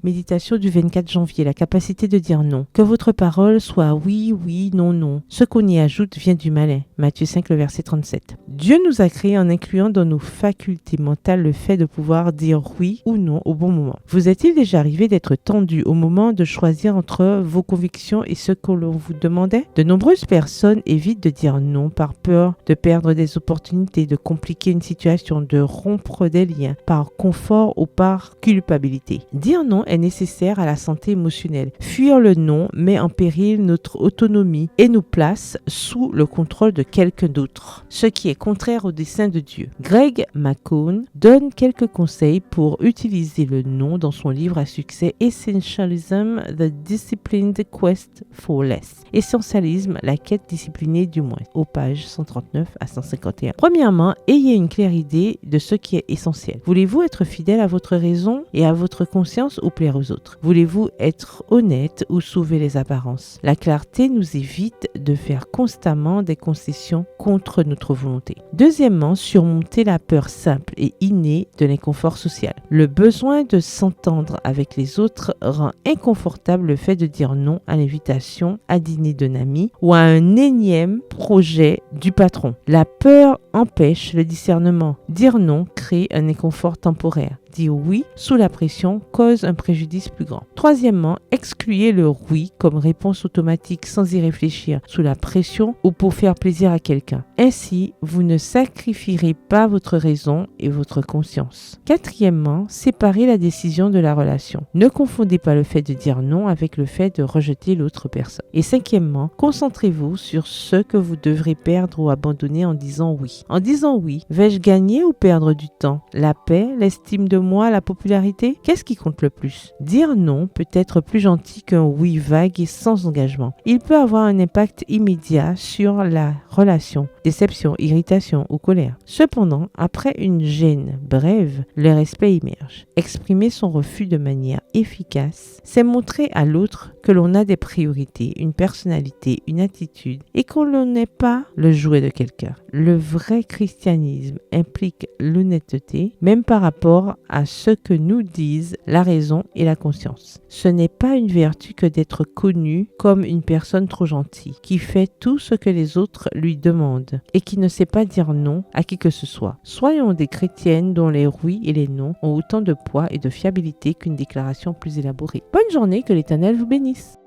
Méditation du 24 janvier, la capacité de dire non. Que votre parole soit oui, oui, non, non. Ce qu'on y ajoute vient du malin. Matthieu 5, le verset 37. Dieu nous a créés en incluant dans nos facultés mentales le fait de pouvoir dire oui ou non au bon moment. Vous est-il déjà arrivé d'être tendu au moment de choisir entre vos convictions et ce que l'on vous demandait? De nombreuses personnes évitent de dire non par peur de perdre des opportunités, de compliquer une situation, de rompre des liens, par confort ou par culpabilité. Dire non est nécessaire à la santé émotionnelle. Fuir le non met en péril notre autonomie et nous place sous le contrôle de quelqu'un d'autre, ce qui est contraire au dessein de Dieu. Greg McKeown donne quelques conseils pour utiliser le non dans son livre à succès Essentialism, The Disciplined Quest for Less. Essentialisme, la quête disciplinée du moins, aux pages 139 à 151. Premièrement, ayez une claire idée de ce qui est essentiel. Voulez-vous être fidèle à votre raison et à votre conscience ou plaire aux autres? Voulez-vous être honnête ou sauver les apparences? La clarté nous évite de faire constamment des concessions contre notre volonté. Deuxièmement, surmonter la peur simple et innée de l'inconfort social. Le besoin de s'entendre avec les autres rend inconfortable le fait de dire non à l'invitation à dîner d'un ami ou à un énième projet du patron. La peur empêche le discernement. Dire non crée un inconfort temporaire. Dire oui sous la pression cause un préjudice plus grand. Troisièmement, excluez le oui comme réponse automatique sans y réfléchir, sous la pression ou pour faire plaisir à quelqu'un. Ainsi, vous ne sacrifierez pas votre raison et votre conscience. Quatrièmement, séparez la décision de la relation. Ne confondez pas le fait de dire non avec le fait de rejeter l'autre personne. Et cinquièmement, concentrez-vous sur ce que vous devrez perdre ou abandonner en disant oui. En disant oui, vais-je gagner ou perdre du temps? La paix, l'estime de moi, la popularité? Qu'est-ce qui compte le plus? Dire non peut être plus gentil qu'un oui vague et sans engagement. Il peut avoir un impact immédiat sur la relation, déception, irritation ou colère. Cependant, après une gêne brève, le respect émerge. Exprimer son refus de manière efficace, c'est montrer à l'autre que l'on a des priorités, une personnalité, une attitude et qu'on n'est pas le jouet de quelqu'un. Le vrai christianisme implique l'honnêteté, même par rapport à ce que nous disent la raison et la conscience. Ce n'est pas une vertu que d'être connu comme une personne trop gentille, qui fait tout ce que les autres lui demandent et qui ne sait pas dire non à qui que ce soit. Soyons des chrétiennes dont les oui et les non ont autant de poids et de fiabilité qu'une déclaration plus élaborée. Bonne journée, que l'Éternel vous bénisse.